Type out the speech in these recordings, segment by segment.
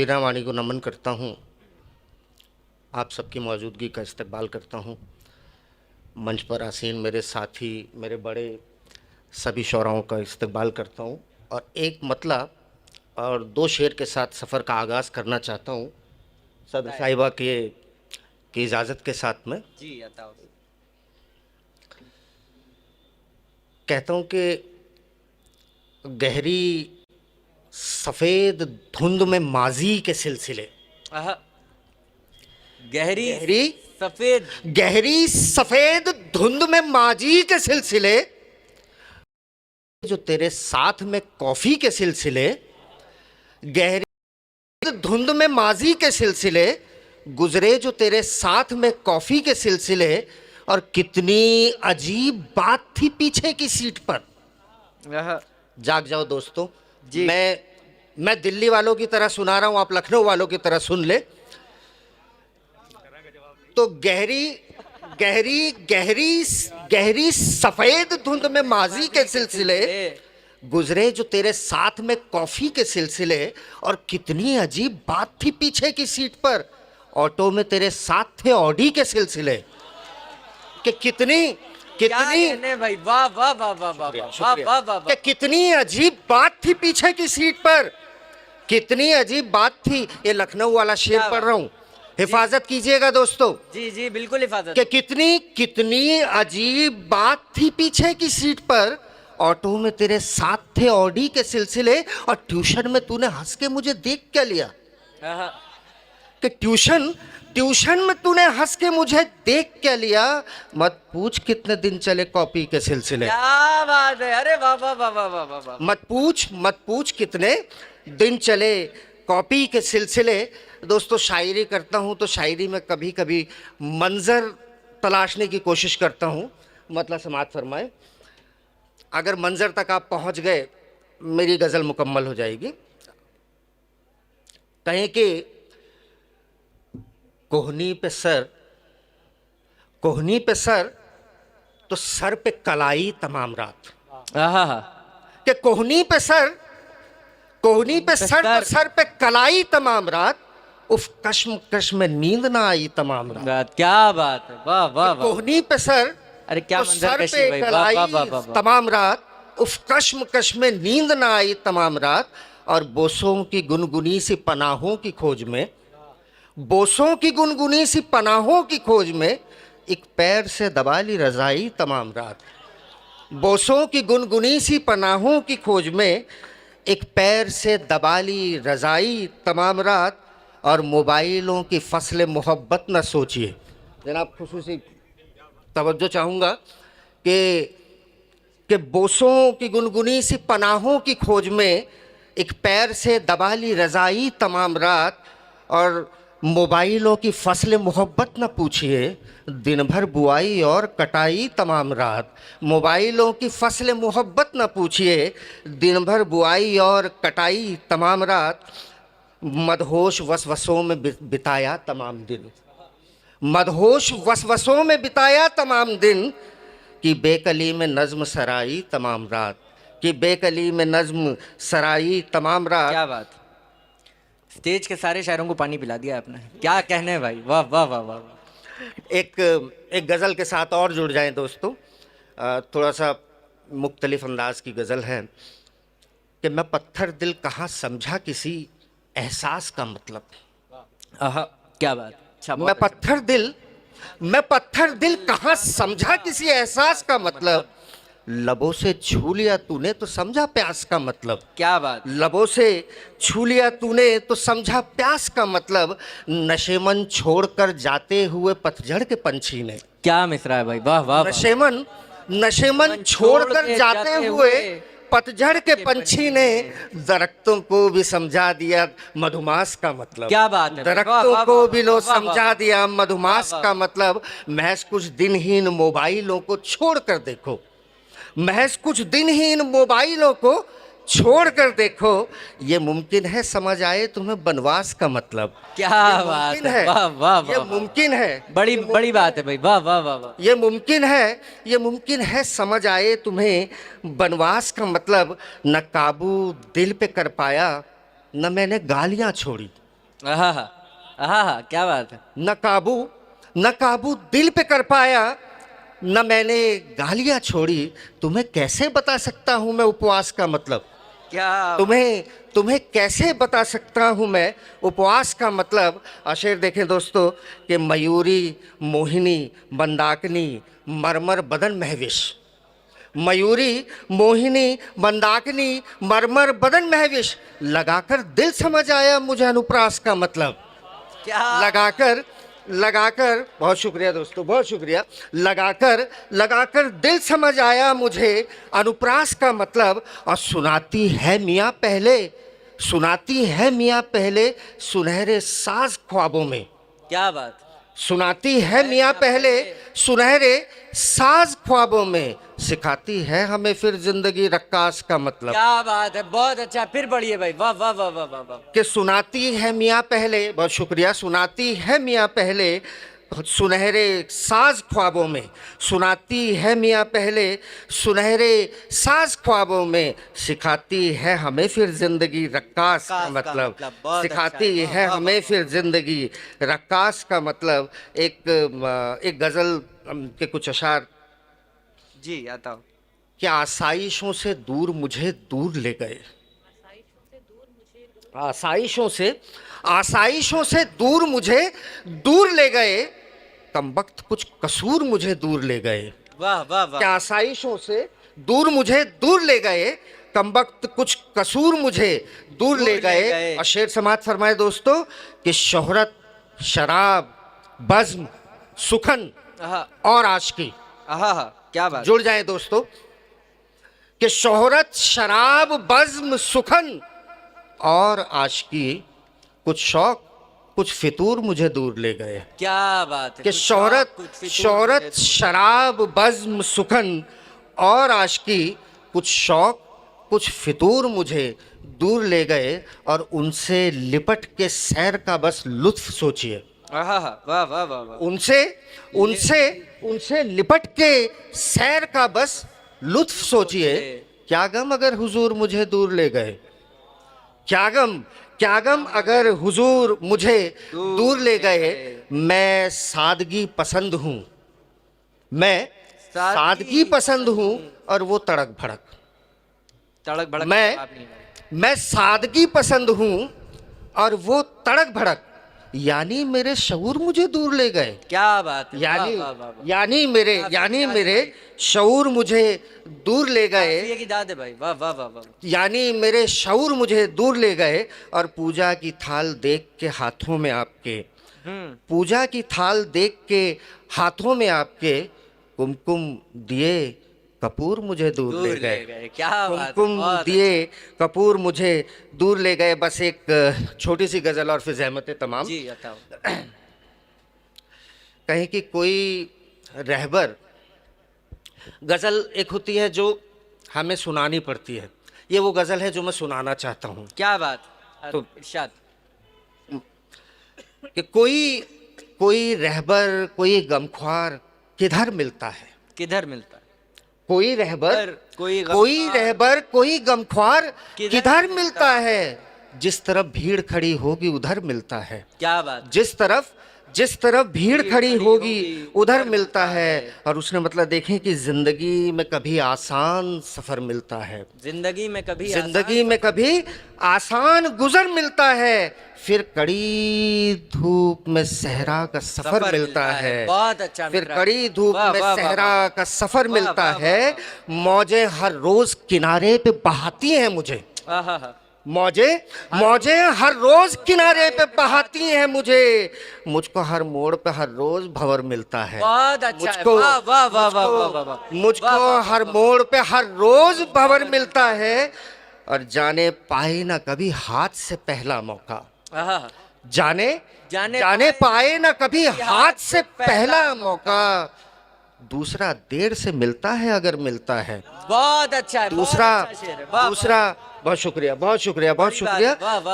वीणा वाणी को नमन करता हूँ। आप सबकी मौजूदगी का इस्तकबाल करता हूँ। मंच पर आसीन मेरे साथी, मेरे बड़े सभी शौराओं का इस्तकबाल करता हूँ और एक मतला और दो शेर के साथ सफ़र का आगाज़ करना चाहता हूँ सदर साहिबा की इजाज़त के साथ में। जी अता कहता हूँ कि गहरी सफ़ेद धुंध में माजी के सिलसिले, गहरी सफ़ेद धुंध में माजी के सिलसिले, जो तेरे साथ में कॉफ़ी के सिलसिले, गहरी धुंध में माजी के सिलसिले गुजरे जो तेरे साथ में कॉफ़ी के सिलसिले, और कितनी अजीब बात थी पीछे की सीट पर। जाग जाओ दोस्तों जी। मैं दिल्ली वालों की तरह सुना रहा हूं, आप लखनऊ वालों की तरह सुन ले। तो गहरी सफेद धुंध में माजी के सिलसिले गुजरे जो तेरे साथ में कॉफी के सिलसिले, और कितनी अजीब बात थी पीछे की सीट पर। ऑटो में तेरे साथ थे ऑडी के सिलसिले कि कितनी भाई वाह वाह वाह वाह वाह वाह वाह कि कितनी अजीब बात थी पीछे की सीट पर, कितनी अजीब बात थी। ये लखनऊ वाला शेर पढ़ रहा हूं, हिफाजत कीजिएगा दोस्तों। जी जी बिल्कुल हिफाजत। कि कितनी अजीब बात थी पीछे की सीट पर। ऑटो में तेरे साथ थे ऑडी के सिलसिले, और ट्यूशन में तूने हंस के मुझे देख क्या लिया। कि ट्यूशन में तूने हंस के मुझे देख क्या लिया। मत पूछ कितने दिन चले कॉपी के सिलसिले। क्या बात है, अरे वाह वाह वाह वाह वाह वाह। मत पूछ कितने दिन चले कॉपी के सिलसिले। दोस्तों शायरी करता हूँ तो शायरी में कभी कभी मंजर तलाशने की कोशिश करता हूँ, मतलब समात फरमाए। अगर मंजर तक आप पहुँच गए मेरी गज़ल मुकम्मल हो जाएगी। कहें कि कोहनी पे सर तो सर पे कलाई तमाम रात। कि कोहनी पे सर तो सर पे कलाई तमाम रात, उफ कश्म में नींद ना आई तमाम रात। क्या बात है, वाह वाह वाह। कोहनी पे सर, अरे क्या तो मंजर सर कशी पे भाई, कलाई वाह वाह वाह। तमाम रात, उफ कश्म में नींद ना आई तमाम रात। और बोसों की गुनगुनी सी पनाहों की खोज में, बोसों की गुनगुनी सी पनाहों की खोज में एक पैर से दबा ली रज़ाई तमाम रात। बोसों की गुनगुनी सी पनाहों की खोज में एक पैर से दबा ली रज़ाई तमाम रात। और मोबाइलों की फसल मोहब्बत न सोचिए। जनाब खुसूसी तवज्जो चाहूँगा कि बोसों की गुनगुनी सी पनाहों की खोज में एक पैर से दबा ली रज़ाई तमाम रात। और मोबाइलों की फसल मोहब्बत न पूछिए, दिन भर बुआई और कटाई तमाम रात। मोबाइलों की फसल मोहब्बत न पूछिए, दिन भर बुआई और कटाई तमाम रात। मदहोश वसवसों में बिताया तमाम दिन, मदहोश वसवसों में बिताया तमाम दिन। कि बेकली में नज़्म सराई तमाम रात, कि बेकली में नज़्म सराई तमाम रात। क्या बात, स्टेज के सारे शायरों को पानी पिला दिया आपने। क्या कहने हैं भाई, वाह वाह वाह वाह। एक गज़ल के साथ और जुड़ जाएं दोस्तों। थोड़ा सा मुख्तलिफ अंदाज की गज़ल है कि मैं पत्थर दिल कहाँ समझा किसी एहसास का मतलब। क्या बात, अच्छा। मैं पत्थर दिल कहाँ समझा किसी एहसास का मतलब। लबों से छू लिया तूने तो समझा प्यास का मतलब। क्या बात, लबों से छू लिया तूने तो समझा प्यास का मतलब। नशेमन छोड़कर जाते हुए पतझड़ के पंछी ने। क्या मिसरा है भाई, वाह वाह। नशेमन छोड़कर जाते हुए पतझड़ के पंछी ने दरख्तों को भी समझा दिया मधुमास का मतलब। क्या बात है, दरख्तों को भी लो समझा दिया मधुमास का मतलब। महज कुछ दिन ही इन मोबाइलों को छोड़ कर देखो, महज कुछ दिन ही इन मोबाइलों को छोड़ कर देखो। ये मुमकिन है समझ आए तुम्हें बनवास का मतलब। क्या बात है, वाह वाह वाह। ये मुमकिन है, बड़ी बात है भाई, वाह वाह वाह। ये मुमकिन है समझ आए तुम्हें बनवास का मतलब। न काबू दिल पे कर पाया न मैंने गालियां छोड़ी, आहा आहा, क्या बात है। न काबू दिल पे कर पाया, न मैंने गालियां छोड़ी। तुम्हें कैसे बता सकता हूं मैं उपवास का मतलब। क्या तुम्हें कैसे बता सकता हूं मैं उपवास का मतलब। और शेर देखें दोस्तों कि मयूरी मोहिनी मंदाकिनी मरमर बदन महविश। मयूरी मोहिनी मंदाकिनी मरमर बदन महविश, लगाकर दिल समझ आया मुझे अनुप्रास का मतलब। क्या लगाकर लगाकर बहुत शुक्रिया दोस्तों, बहुत शुक्रिया। लगाकर दिल समझ आया मुझे अनुप्रास का मतलब। और सुनाती है मियाँ पहले, सुनाती है मियाँ पहले सुनहरे साज ख्वाबों में। क्या बात। सुनाती है मियाँ पहले सुनहरे साज ख्वाबों में, सिखाती है हमें फिर जिंदगी रक्कास का मतलब। क्या बात है, बहुत अच्छा, फिर बढ़िए भाई, वाह वाह वाह वाह वाह वाह। कि सुनाती है मियाँ पहले, बहुत शुक्रिया, सुनाती है मियाँ पहले सुनहरे साज ख्वाबों में, सुनाती है मियाँ पहले सुनहरे साज ख्वाबों में, सिखाती है हमें फिर जिंदगी रक्कास का मतलब। बहुत सिखाती अच्छा, है वाह, हमें फिर जिंदगी रक्कास का मतलब। एक गज़ल के कुछ अशार जी आता हूँ। कि आसाइशों से दूर मुझे दूर ले गए, आसाइशों से दूर मुझे दूर ले गए, कमबख्त कुछ कसूर मुझे दूर ले गए। वाह वाह वाह। क्या आसाइशों से दूर मुझे दूर ले गए, कमबख्त कुछ कसूर मुझे दूर ले गए। और शेर समात फरमाए दोस्तों कि शोहरत शराब बज़्म सुखन आहा और आशिकी, आहा, क्या बात। जुड़ जाए दोस्तों कि शोहरत शराब बज़्म सुखन और आशिकी, कुछ शौक कुछ फितूर मुझे दूर ले गए। क्या बात है कि कुछ शौक, कुछ फितूर शोहरत मुझे- शराब बज़्म सुखन और आशिकी, कुछ शौक कुछ फितूर मुझे दूर ले गए। और उनसे लिपट के सैर का बस लुत्फ सोचिए। आहा वाह वाह वाह वाह। उनसे उनसे उनसे लिपट के सैर का बस लुत्फ सोचिए। क्या गम अगर हुजूर मुझे दूर ले गए, क्या गम अगर हुजूर मुझे दूर ले गए। मैं सादगी पसंद हूँ, मैं सादगी पसंद हूँ और वो तड़क भड़क। तड़क भड़क मैं सादगी पसंद हूँ और वो तड़क भड़क, यानी मेरे शऊर मुझे दूर ले गए। क्या बात है, यानी मेरे शऊर मुझे दूर ले गए। ये की दाद है भाई, वाह वाह वाह वाह। यानी मेरे शऊर मुझे दूर ले गए। और पूजा की थाल देख के हाथों में आपके, पूजा की थाल देख के हाथों में आपके, कुमकुम दिए कपूर मुझे दूर ले गए। क्या बात, कुमकुम दिए कपूर मुझे दूर ले गए। बस एक छोटी सी गजल और फिर ज़हमत तमाम। जी बताओ। कहीं कि कोई रहबर, गज़ल एक होती है जो हमें सुनानी पड़ती है, ये वो गज़ल है जो मैं सुनाना चाहता हूँ। क्या बात। तो इरशाद। कि कोई रहबर कोई गमख्वार किधर मिलता है, किधर मिलता है। कोई रहबर कोई गमख्वार किधर मिलता है, जिस तरफ भीड़ खड़ी होगी उधर मिलता है। क्या बात। जिस तरफ भीड़ खड़ी होगी उधर मिलता है। और उसने मतलब देखें कि जिंदगी में कभी आसान सफर मिलता है, जिंदगी में कभी आसान गुजर मिलता है, फिर कड़ी धूप में सहरा का सफर मिलता है। बहुत अच्छा। फिर कड़ी धूप में सहरा का सफर मिलता है। मौजें हर रोज किनारे पे बहाती हैं मुझे, मौजें हर रोज किनारे पे बहाती हैं मुझे, मुझको हर मोड़ पे हर रोज भंवर मिलता है। बहुत अच्छा। मुझको हर मोड़ पे हर रोज भंवर मिलता है। और जाने पाए ना कभी हाथ से पहला मौका, जाने पाए ना कभी हाथ से पहला मौका, दूसरा देर से मिलता है अगर मिलता है। बहुत अच्छा है। दूसरा बहुत शुक्रिया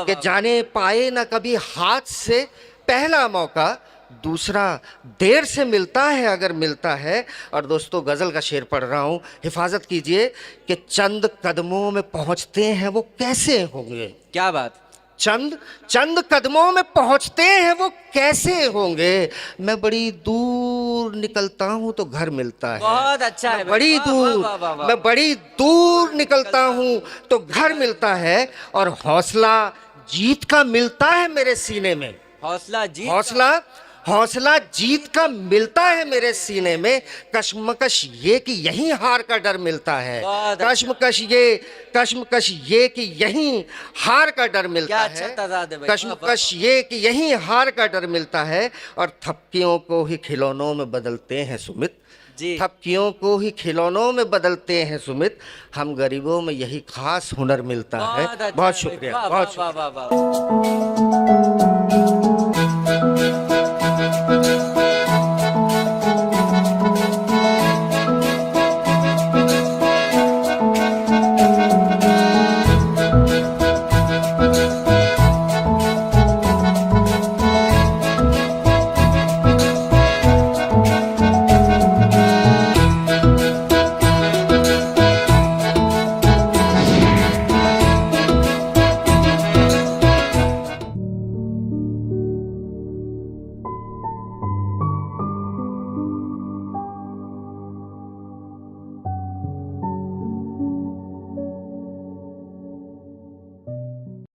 कि जाने पाए ना कभी हाथ से पहला मौका, दूसरा देर से मिलता है अगर मिलता है। और दोस्तों गज़ल का शेर पढ़ रहा हूँ, हिफाजत कीजिए कि चंद कदमों में पहुँचते हैं वो कैसे होंगे। क्या बात। चंद चंद कदमों में पहुंचते हैं वो कैसे होंगे। मैं बड़ी दूर निकलता हूं तो घर मिलता है। बहुत अच्छा है मैं भाई, बड़ी वाह, दूर वाह, वाह, वाह। मैं बड़ी दूर निकलता हूं तो घर मिलता है, और हौसला जीत का मिलता है मेरे सीने में। हौसला जीत हौसला हौसला जीत का मिलता है मेरे सीने में। कश्मकश ये कि यहीं हार का डर मिलता है। बहुत अच्छा। कश्मकश ये कि यहीं हार का डर मिलता क्या है। अच्छा तजाद है भाई, कश्मकश ये कि यहीं हार का डर मिलता है, और थपकियों को ही खिलौनों में बदलते हैं सुमित। जी। थपकियों को ही खिलौनों में बदलते हैं सुमित। हम गरीबों में यही खास हुनर मिलता है। बहुत अच्छा बहुत है भाई, शुक्रिया, वाह, बहुत वाह, शुक्रिया। वाह, वाह, वाह।